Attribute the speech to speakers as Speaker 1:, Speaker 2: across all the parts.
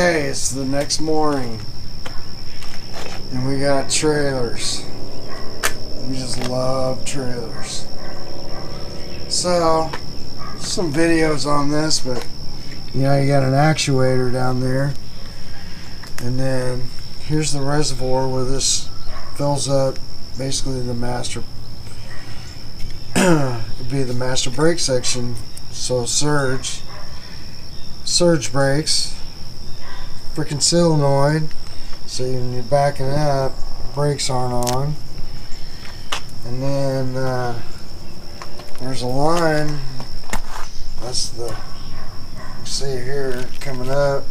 Speaker 1: Okay, it's the next morning, and we got trailers. We just love trailers. So, some videos on this, but you know, you got an actuator down there, and then here's the reservoir where this fills up. Basically, the master it'd be the master brake section. So surge brakes, freaking solenoid. So when you're backing up, brakes aren't on. And then there's a line. That's the, you see here, coming up,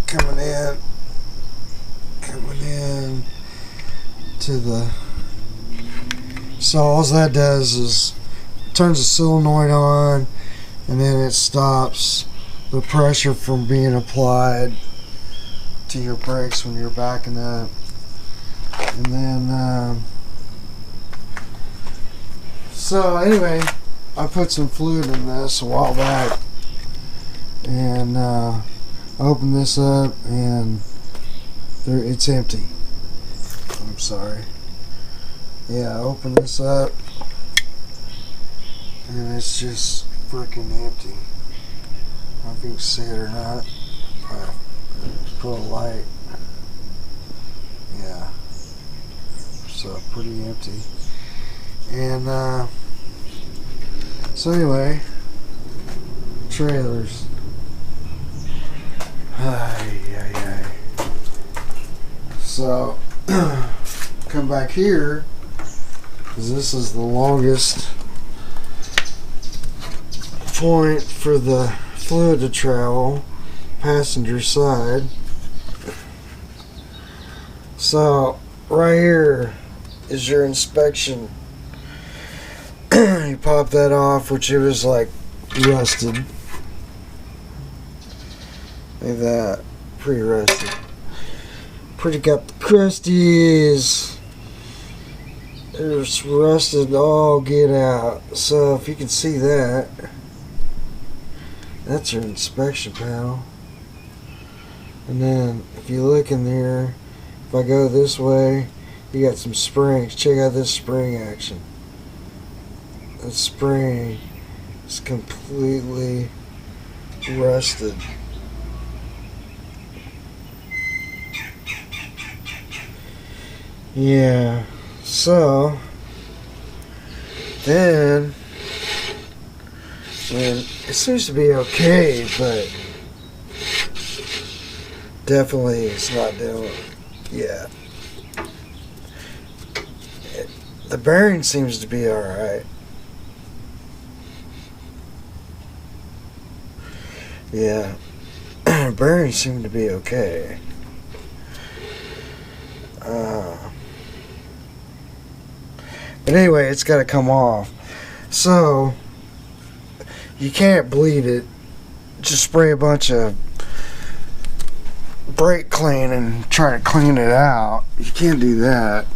Speaker 1: coming in to the. So all that does is turns the solenoid on, and then it stops the pressure from being applied to your brakes when you're backing up. And then so anyway, I put some fluid in this a while back, and I opened this up, and it's empty. I'm sorry. Yeah, I opened this up, and it's just freaking empty. I don't know if you can see it or not. Put a light. Yeah. So pretty empty. And so anyway, trailers. So come back here, because this is the longest point for the fluid to travel, passenger side. So right here is your inspection. You pop that off, which it was like rusted. Like that, pretty rusted. Pretty got the crusties. It's rusted all get out. So if you can see that, that's your inspection panel. And then if you look in there, if I go this way, you got some springs. Check out this spring action. That spring is completely rusted. Yeah, so then, and it seems to be okay, but definitely it's not doing, yeah. The bearing seems to be alright. Yeah, bearings seem to be okay. But anyway, it's got to come off. So you can't bleed it. Just spray a bunch of brake clean and try to clean it out. You can't do that.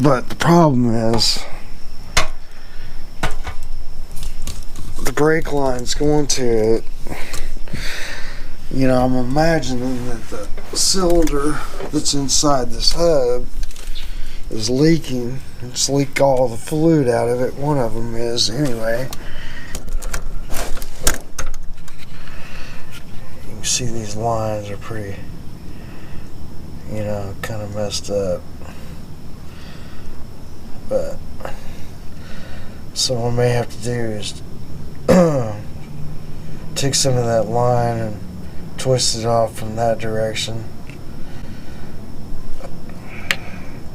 Speaker 1: But the problem is the brake line's going to it. You know, I'm imagining that the cylinder that's inside this hub is leaking. It's leaked all the fluid out of it. One of them is, anyway. You can see these lines are pretty, you know, kind of messed up. But so what I may have to do is take some of that line and twist it off from that direction.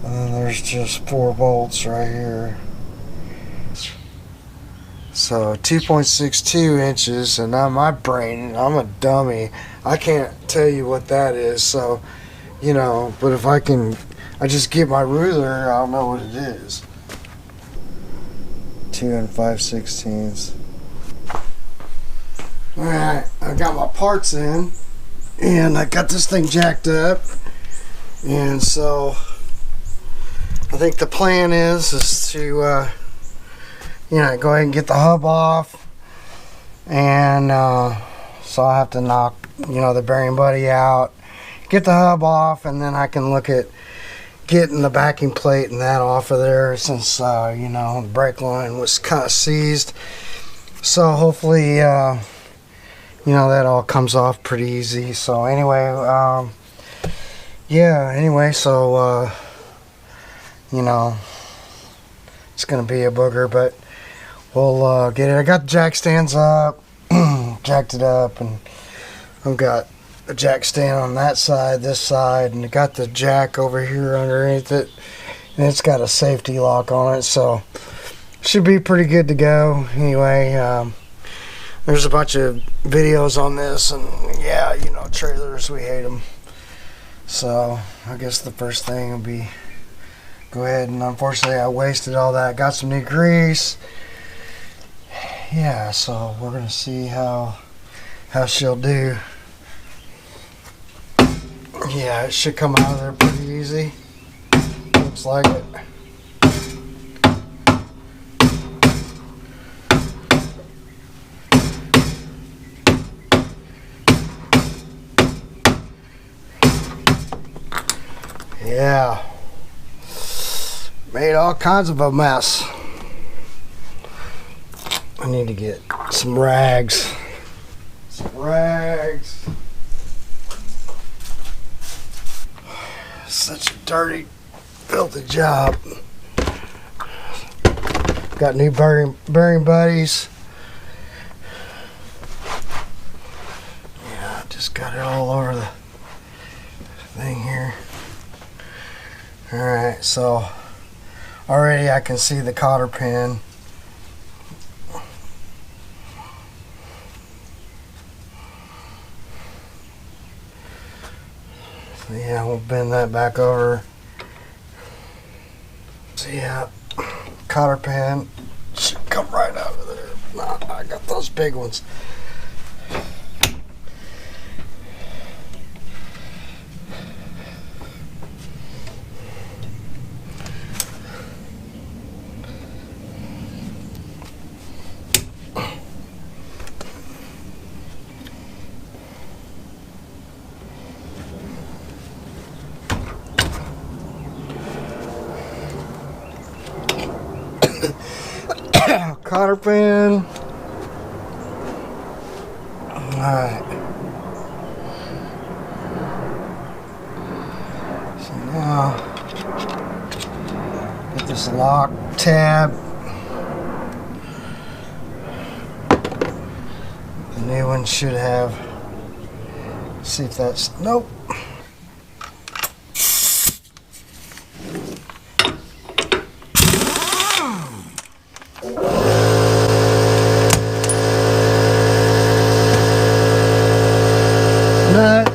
Speaker 1: And then there's just 4 bolts right here. So 2.62 inches, and now my brain, I'm a dummy. I can't tell you what that is, so, you know, but if I just get my ruler, I'll know what it is. 2 5/16. Alright, I got my parts in, and I got this thing jacked up, and so I think the plan is to you know, go ahead and get the hub off, and So I'll have to knock, you know, the bearing buddy out, get the hub off, and then I can look at getting the backing plate and that off of there, since you know, the brake line was kind of seized. So hopefully you know, that all comes off pretty easy. So anyway, yeah, anyway, so you know, it's gonna be a booger, but we'll get it. I got the jack stands up, jacked it up, and I've got a jack stand on that side, this side, and I got the jack over here underneath it, and it's got a safety lock on it, so should be pretty good to go. Anyway, there's a bunch of videos on this, and yeah, you know, trailers, we hate them. So I guess the first thing will be go ahead, and unfortunately I wasted all that. Got some new grease. Yeah, so we're gonna see how she'll do. Yeah, it should come out of there pretty easy. Looks like it. Yeah. Made all kinds of a mess. I need to get some rags. Some rags. Such a dirty, filthy job. Got new bearing buddies. Yeah, just got it all over the thing here. Alright, so already I can see the cotter pin. So yeah, we'll bend that back over. So yeah, cotter pin should come right out of there. Nah, I got those big ones. Cotter pin. Alright. So now, get this lock tab. The new one should have. See if that's. Nope. Nut.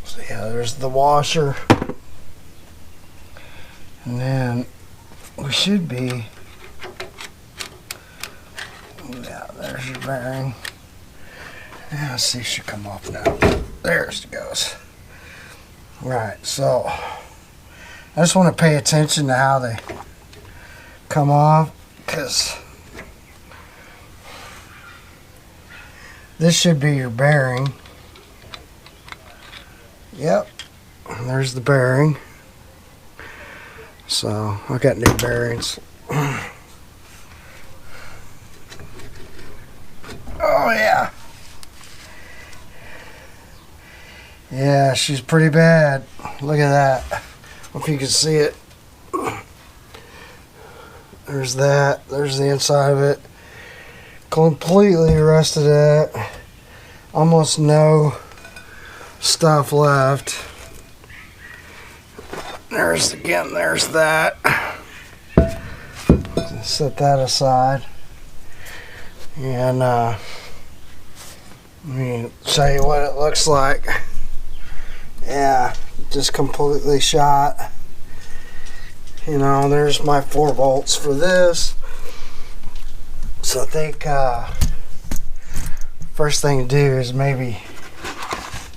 Speaker 1: So yeah, there's the washer, and then we should be. Yeah, there's your bearing. Yeah, let's see, it should come off now. There it goes. Right, so I just want to pay attention to how they come off, because this should be your bearing. Yep, there's the bearing. So I got new bearings. Oh yeah. Yeah, she's pretty bad. Look at that. If you can see it. There's that. There's the inside of it. Completely rusted out. Almost no stuff left. There's again, there's that. Set that aside. And let me show you what it looks like. Yeah, just completely shot. You know, there's my 4 volts for this. So I think first thing to do is maybe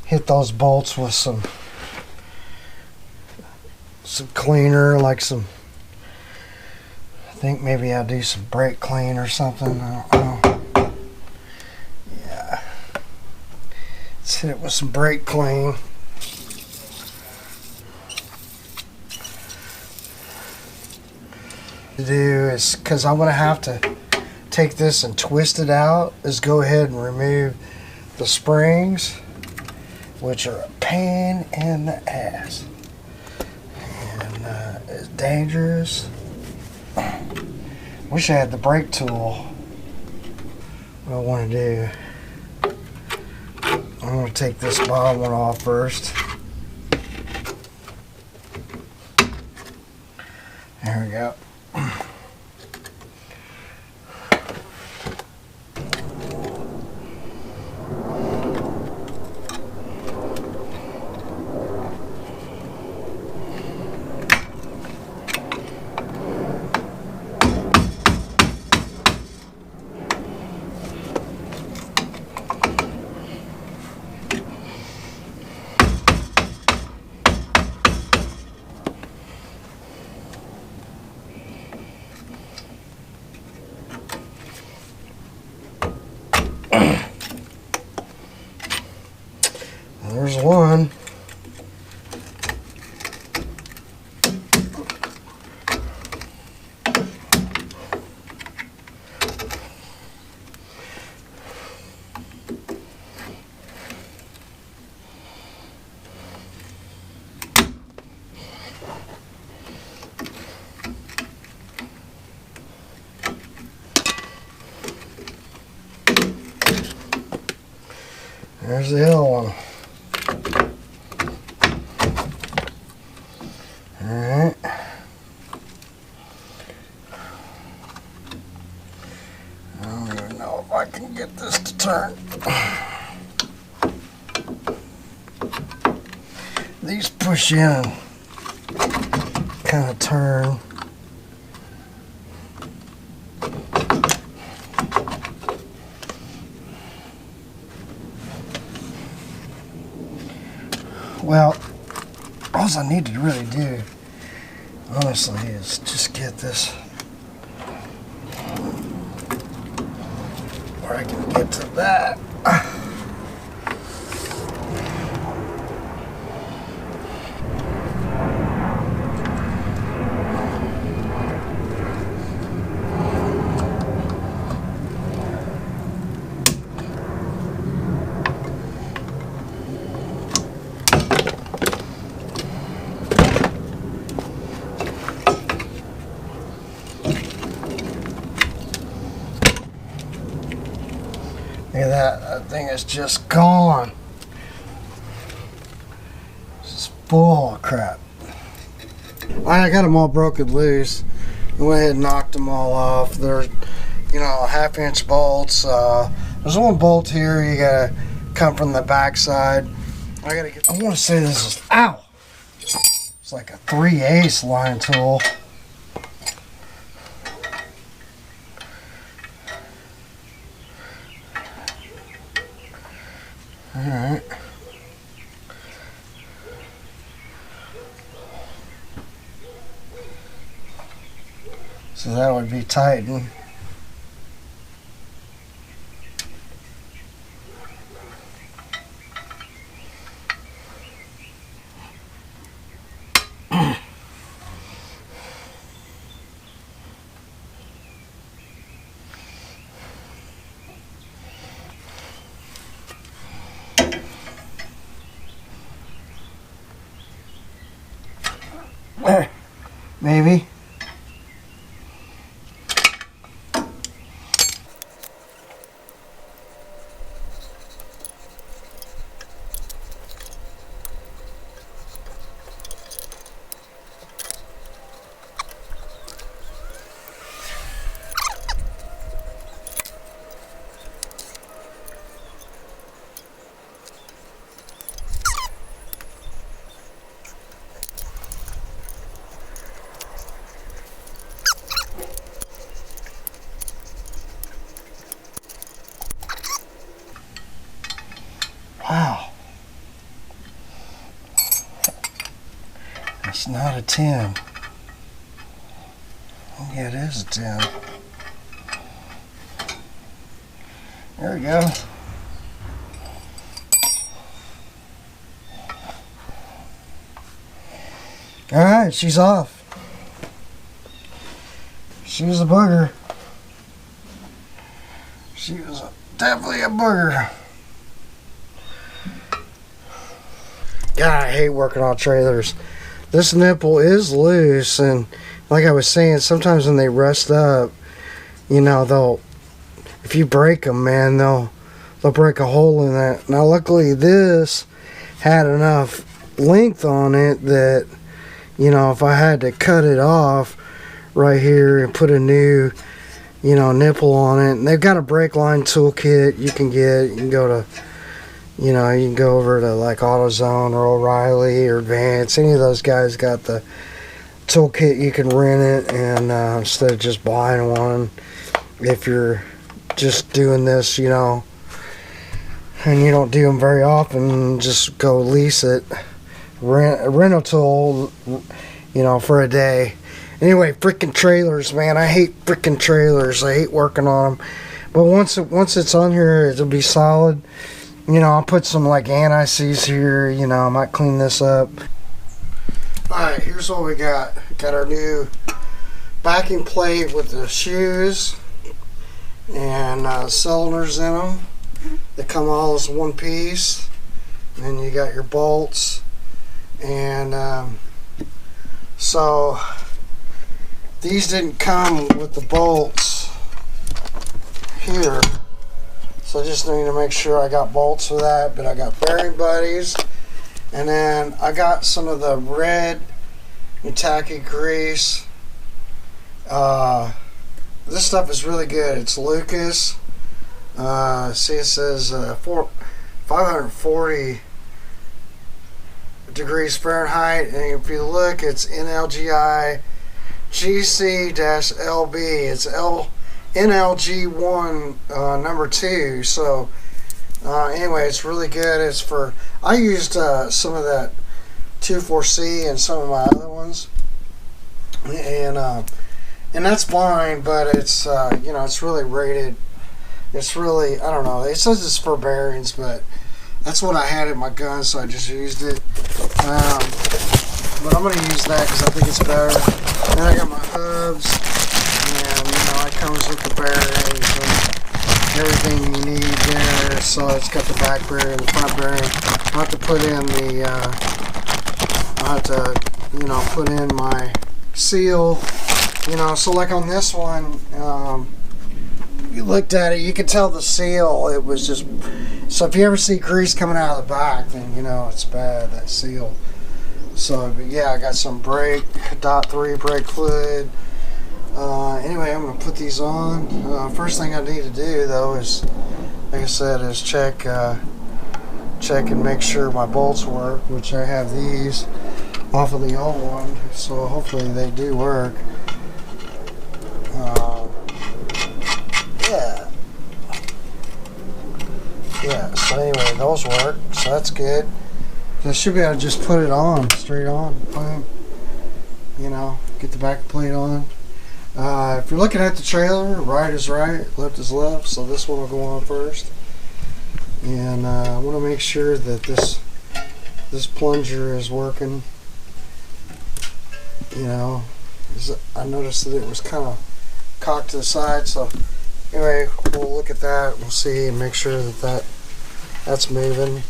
Speaker 1: hit those bolts with some cleaner, like some, I think maybe I'll do some brake clean or something. I don't know. Yeah. Let's hit it with some brake clean. To do is, because I'm going to have to take this and twist it out, is go ahead and remove the springs, which are a pain in the ass. And it's dangerous. Wish I had the brake tool. What I want to do, I'm going to take this bottom one off first. There we go. There's one. There's the other one. Alright. I don't even know if I can get this to turn. These push in and kind of turn. Well, all I need to really do, honestly, is just get this where I can get to that. Look at that, that thing is just gone. This is full of crap. I got them all broken loose. I went ahead and knocked them all off. They're, you know, 1/2-inch bolts. There's one bolt here, you gotta come from the back side. I want to say this is, ow! It's like a 3/8 line tool. Alright. So that would be tightened. Maybe. Wow. It's not a 10. Yeah, it is a 10. There we go. Alright, she's off. She was a booger. She was definitely a booger. God, I hate working on trailers. This nipple is loose, and like I was saying, sometimes when they rust up, you know, if you break them, man, they'll break a hole in that. Now, luckily, this had enough length on it that, you know, if I had to cut it off right here and put a new, you know, nipple on it, and they've got a brake line toolkit you can get. You can go to, you know, you can go over to like AutoZone or O'Reilly or Advance. Any of those guys got the toolkit. You can rent it, and instead of just buying one, if you're just doing this, you know, and you don't do them very often, just go lease it, rent a tool, you know, for a day. Anyway, freaking trailers, man. I hate freaking trailers. I hate working on them. But once it's on here, it'll be solid. You know, I'll put some like anti-seize here. You know, I might clean this up. Alright, here's what we got. Got our new backing plate with the shoes and cylinders in them. They come all as one piece. And then you got your bolts. And so these didn't come with the bolts here, so I just need to make sure I got bolts for that. But I got bearing buddies, and then I got some of the red Utaki grease. This stuff is really good. It's Lucas. See, it says 540 degrees Fahrenheit, and if you look, it's NLGI GC-LB. It's NLG1 number 2. So anyway, it's really good. It's for, I used some of that 24C and some of my other ones, and that's fine, but it's you know, it's really rated. It's really, I don't know, it says it's for bearings, but that's what I had in my gun, so I just used it. But I'm going to use that because I think it's better. Then I got my hubs, and you know, it comes with the bearings and everything you need there. So it's got the back bearing, the front bearing. I'll have to put in the, I'll have to, you know, put in my seal. You know, so like on this one, you looked at it, you could tell the seal, it was just, so if you ever see grease coming out of the back, then you know it's bad, that seal. So, but yeah, I got some brake, .3 brake fluid. Anyway, I'm going to put these on. First thing I need to do, though, is, like I said, is check and make sure my bolts work, which I have these off of the old one, so hopefully they do work. Yeah, so anyway, those work, so that's good. So I should be able to just put it on, straight on, boom. You know, get the back plate on. If you're looking at the trailer, right is right, left is left, so this one will go on first. And I want to make sure that this plunger is working. You know, I noticed that it was kind of cocked to the side, so anyway, we'll look at that, we'll see and make sure that that's moving.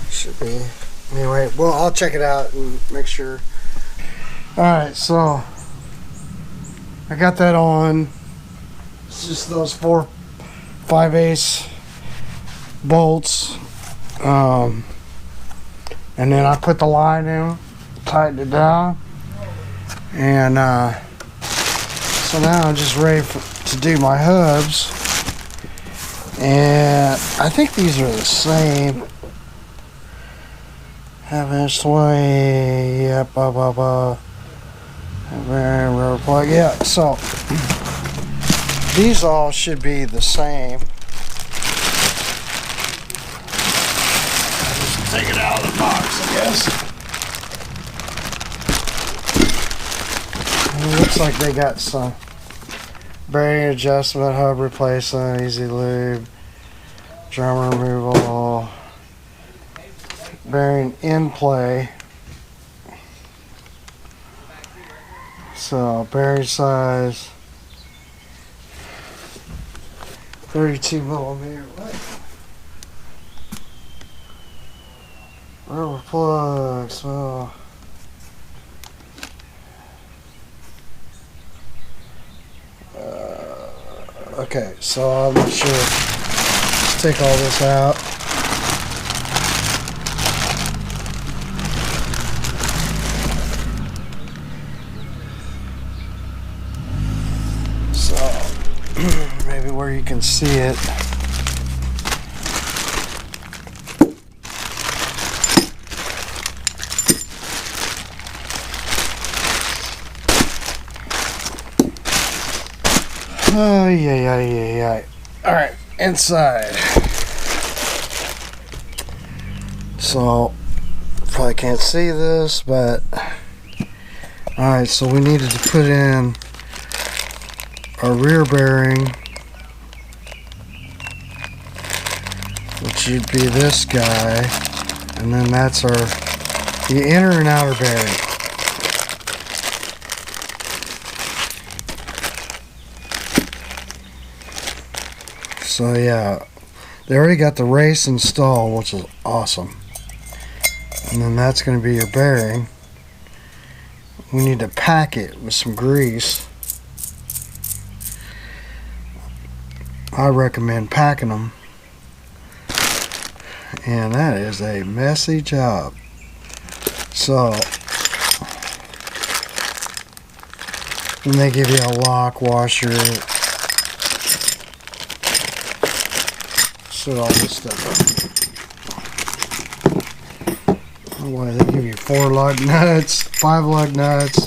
Speaker 1: Should be. Anyway, well, I'll check it out and make sure. Alright, so I got that on. It's just those 4 5/8 bolts. And then I put the line in, tightened it down. And so now I'm just ready to do my hubs. And I think these are the same. 1/2 20, yep, rubber plug, yeah, so these all should be the same. take it out of the box, I guess. It looks like they got some bearing adjustment, hub replacement, easy lube, drum removal, bearing in play. So bearing size 32 millimeter. Rubber plugs. Well, okay, so I'm not sure. Let's take all this out. So maybe where you can see it. Oh, yeah. Alright, inside. So, probably can't see this, but alright, so we needed to put in our rear bearing, which would be this guy, and then that's the inner and outer bearing. So yeah, they already got the race installed, which is awesome. And then that's going to be your bearing. We need to pack it with some grease. I recommend packing them. And that is a messy job. So, then they give you a lock washer. Set all this stuff up. Oh, they give you 4 lug nuts, 5 lug nuts.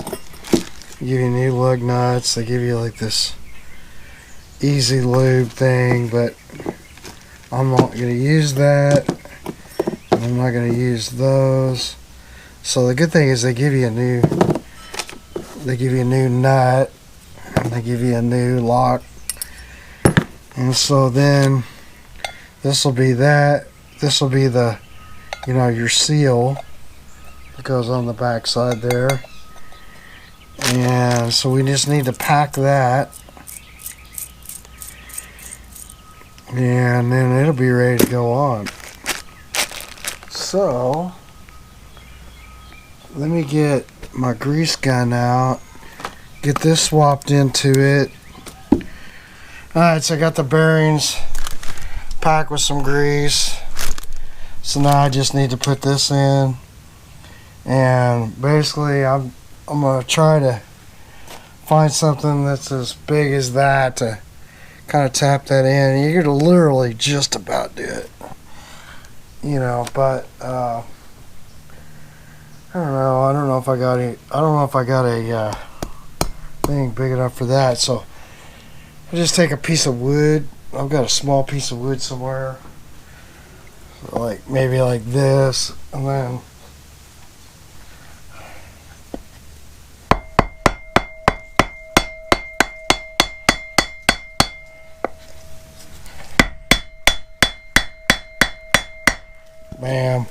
Speaker 1: They give you new lug nuts. They give you like this easy lube thing, but I'm not going to use that. I'm not going to use those. So the good thing is they give you a new nut, and they give you a new lock. And so then this will be that. This will be the, your seal that goes on the back side there. And so we just need to pack that. And then it'll be ready to go on. So, let me get my grease gun out. Get this swapped into it. Alright, so I got the bearings packed with some grease. So now I just need to put this in. And basically I'm going to try to find something that's as big as that to kind of tap that in. You're going to literally just about do it. But I don't know if I got a thing big enough for that. So I just take a piece of wood. I've got a small piece of wood somewhere, like maybe like this, and then bam.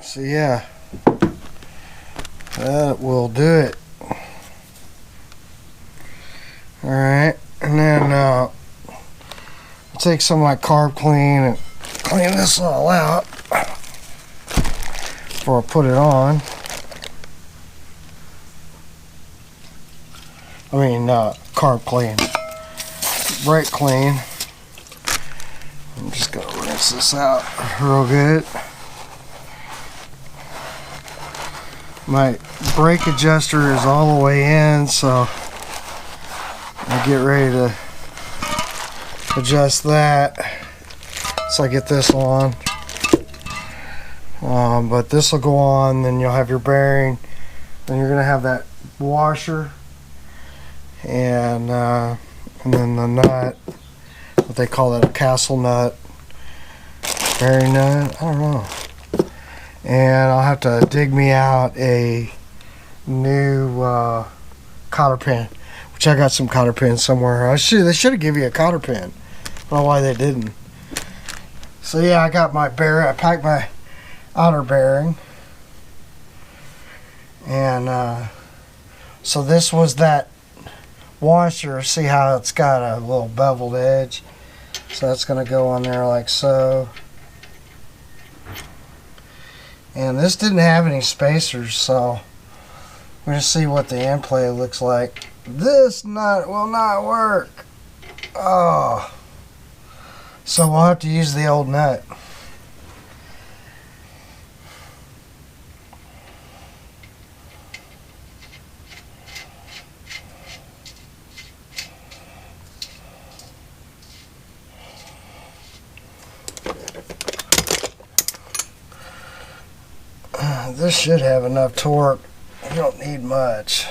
Speaker 1: So yeah, that will do it. Alright, and then I'll take some of my carb clean and clean this all out before I put it on. Carb clean, brake clean. I'm just gonna rinse this out real good. My brake adjuster is all the way in, so I get ready to adjust that. So I get this on. But this will go on, then you'll have your bearing, then you're going to have that washer, and then the nut, what they call that, a castle nut, bearing nut, I don't know. And I'll have to dig me out a new cotter pin, which I got some cotter pins somewhere. They should have given you a cotter pin. I don't know why they didn't. So yeah, I got my bearing. I packed my outer bearing, and so this was that washer. See how it's got a little beveled edge? So that's going to go on there like so. And this didn't have any spacers, so we're going to see what the end plate looks like. This nut will not work. Oh. So we'll have to use the old nut. This should have enough torque. You don't need much.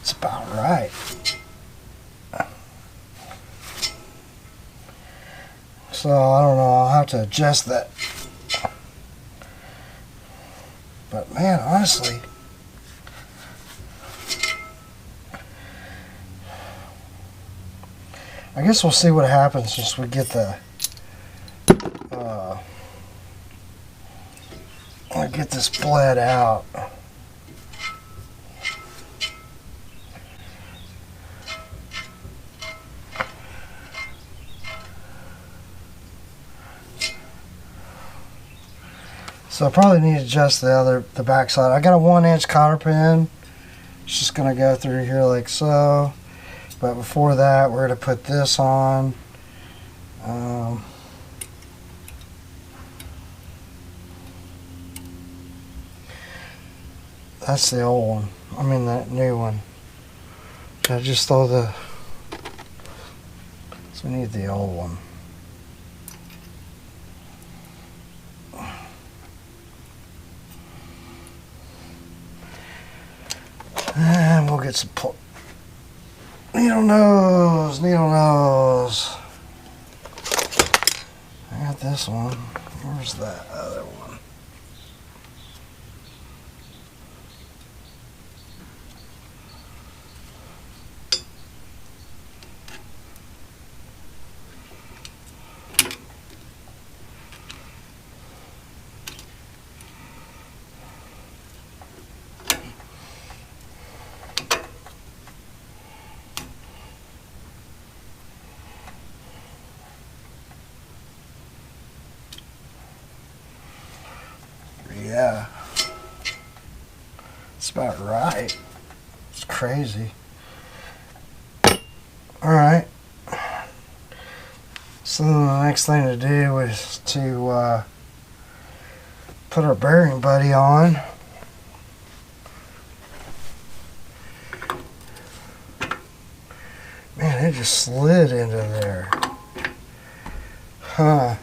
Speaker 1: It's about right. So I don't know, I'll have to adjust that. But man, honestly, I guess we'll see what happens once we get the get this bled out. So I probably need to adjust the back side. I got a 1-inch cotter pin. It's just gonna go through here like so. But before that, we're gonna put this on. That's the old one. I mean that new one. I just throw the. So we need the old one. And we'll get some needle nose. I got this one. Where's that other one? Yeah, it's about right. It's crazy. Alright, so the next thing to do is to put our bearing buddy on. Man, it just slid into there. Huh.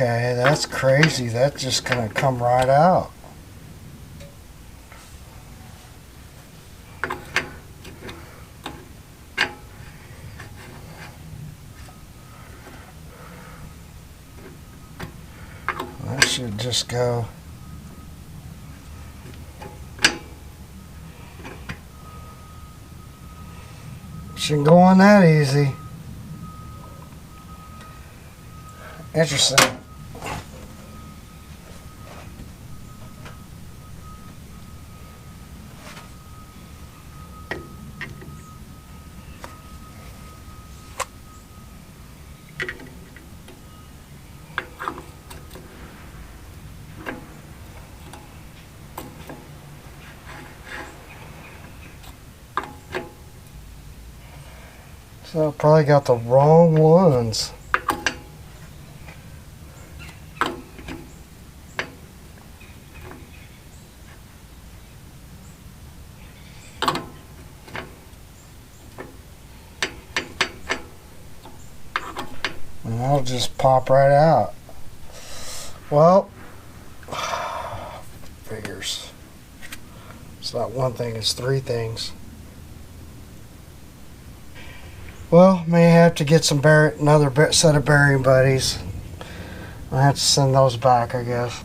Speaker 1: Okay, that's crazy. That's just gonna come right out. That should just go. Shouldn't go on that easy. Interesting. So I probably got the wrong ones. And I'll just pop right out. Well, figures. It's not one thing, it's three things. Well, may have to get some another set of bearing buddies. I have to send those back, I guess.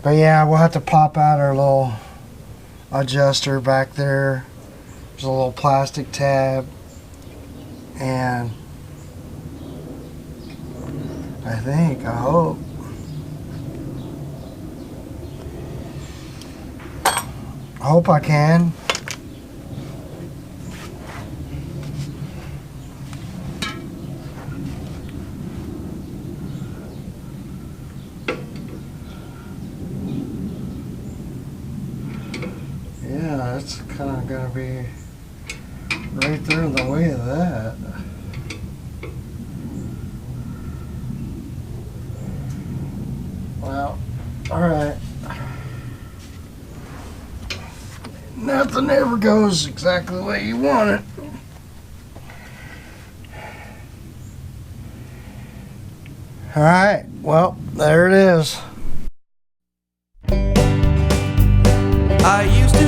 Speaker 1: But yeah, we'll have to pop out our little adjuster back there. There's a little plastic tab, and I hope I can. Yeah, it's kind of going to be right there in the way of that. Well, alright. Nothing ever goes exactly the way you want it. Alright, well, there it is.
Speaker 2: I used to